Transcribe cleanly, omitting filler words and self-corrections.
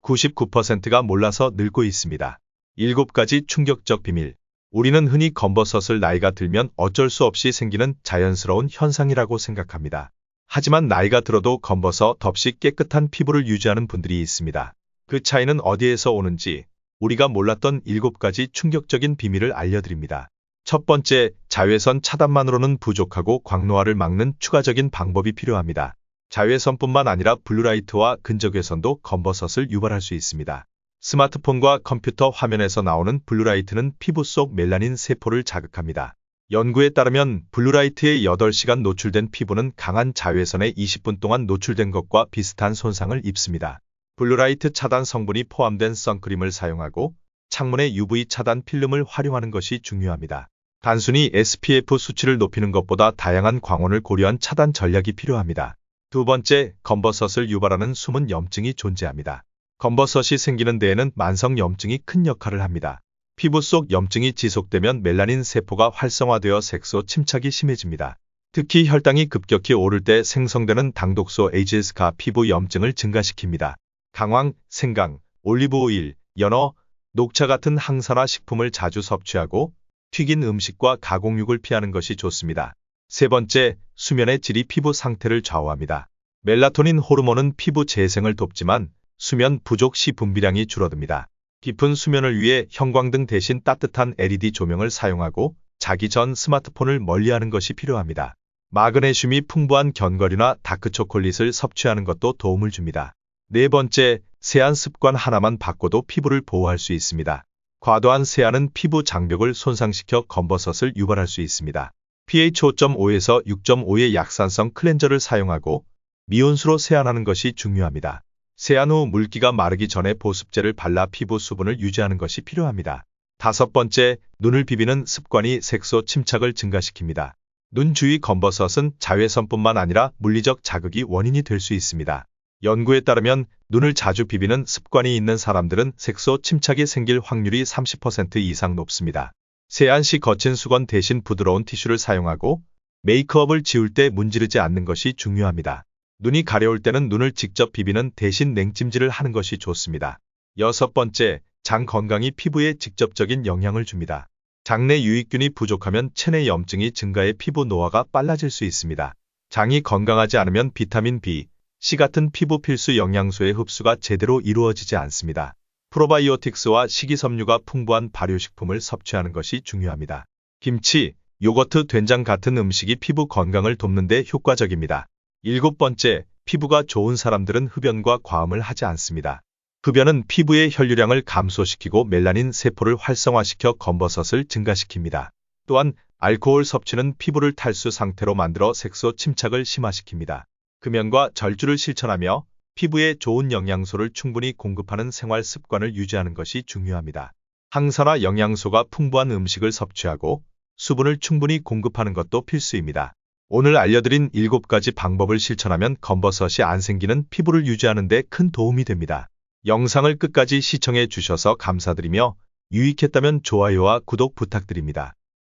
99%가 몰라서 늙고 있습니다. 7가지 충격적 비밀. 우리는 흔히 검버섯을 나이가 들면 어쩔 수 없이 생기는 자연스러운 현상이라고 생각합니다. 하지만 나이가 들어도 검버섯 없이 깨끗한 피부를 유지하는 분들이 있습니다. 그 차이는 어디에서 오는지 우리가 몰랐던 7가지 충격적인 비밀을 알려드립니다. 첫 번째, 자외선 차단만으로는 부족하고 광노화를 막는 추가적인 방법이 필요합니다. 자외선뿐만 아니라 블루라이트와 근적외선도 검버섯을 유발할 수 있습니다. 스마트폰과 컴퓨터 화면에서 나오는 블루라이트는 피부 속 멜라닌 세포를 자극합니다. 연구에 따르면 블루라이트에 8시간 노출된 피부는 강한 자외선에 20분 동안 노출된 것과 비슷한 손상을 입습니다. 블루라이트 차단 성분이 포함된 선크림을 사용하고 창문의 UV 차단 필름을 활용하는 것이 중요합니다. 단순히 SPF 수치를 높이는 것보다 다양한 광원을 고려한 차단 전략이 필요합니다. 두 번째, 검버섯을 유발하는 숨은 염증이 존재합니다. 검버섯이 생기는 데에는 만성염증이 큰 역할을 합니다. 피부 속 염증이 지속되면 멜라닌 세포가 활성화되어 색소 침착이 심해집니다. 특히 혈당이 급격히 오를 때 생성되는 당독소 AGS가 피부 염증을 증가시킵니다. 강황, 생강, 올리브오일, 연어, 녹차 같은 항산화 식품을 자주 섭취하고 튀긴 음식과 가공육을 피하는 것이 좋습니다. 세 번째, 수면의 질이 피부 상태를 좌우합니다. 멜라토닌 호르몬은 피부 재생을 돕지만 수면 부족 시 분비량이 줄어듭니다. 깊은 수면을 위해 형광등 대신 따뜻한 LED 조명을 사용하고 자기 전 스마트폰을 멀리하는 것이 필요합니다. 마그네슘이 풍부한 견과류나 다크초콜릿을 섭취하는 것도 도움을 줍니다. 네 번째, 세안 습관 하나만 바꿔도 피부를 보호할 수 있습니다. 과도한 세안은 피부 장벽을 손상시켜 검버섯을 유발할 수 있습니다. pH 5.5에서 6.5의 약산성 클렌저를 사용하고 미온수로 세안하는 것이 중요합니다. 세안 후 물기가 마르기 전에 보습제를 발라 피부 수분을 유지하는 것이 필요합니다. 다섯 번째, 눈을 비비는 습관이 색소 침착을 증가시킵니다. 눈 주위 검버섯은 자외선뿐만 아니라 물리적 자극이 원인이 될 수 있습니다. 연구에 따르면 눈을 자주 비비는 습관이 있는 사람들은 색소 침착이 생길 확률이 30% 이상 높습니다. 세안 시 거친 수건 대신 부드러운 티슈를 사용하고 메이크업을 지울 때 문지르지 않는 것이 중요합니다. 눈이 가려울 때는 눈을 직접 비비는 대신 냉찜질을 하는 것이 좋습니다. 여섯 번째, 장 건강이 피부에 직접적인 영향을 줍니다. 장내 유익균이 부족하면 체내 염증이 증가해 피부 노화가 빨라질 수 있습니다. 장이 건강하지 않으면 비타민 B, C 같은 피부 필수 영양소의 흡수가 제대로 이루어지지 않습니다. 프로바이오틱스와 식이섬유가 풍부한 발효식품을 섭취하는 것이 중요합니다. 김치, 요거트, 된장 같은 음식이 피부 건강을 돕는 데 효과적입니다. 일곱 번째, 피부가 좋은 사람들은 흡연과 과음을 하지 않습니다. 흡연은 피부의 혈류량을 감소시키고 멜라닌 세포를 활성화시켜 검버섯을 증가시킵니다. 또한 알코올 섭취는 피부를 탈수 상태로 만들어 색소 침착을 심화시킵니다. 금연과 절주를 실천하며 피부에 좋은 영양소를 충분히 공급하는 생활 습관을 유지하는 것이 중요합니다. 항산화 영양소가 풍부한 음식을 섭취하고 수분을 충분히 공급하는 것도 필수입니다. 오늘 알려드린 7가지 방법을 실천하면 검버섯이 안 생기는 피부를 유지하는 데 큰 도움이 됩니다. 영상을 끝까지 시청해 주셔서 감사드리며 유익했다면 좋아요와 구독 부탁드립니다.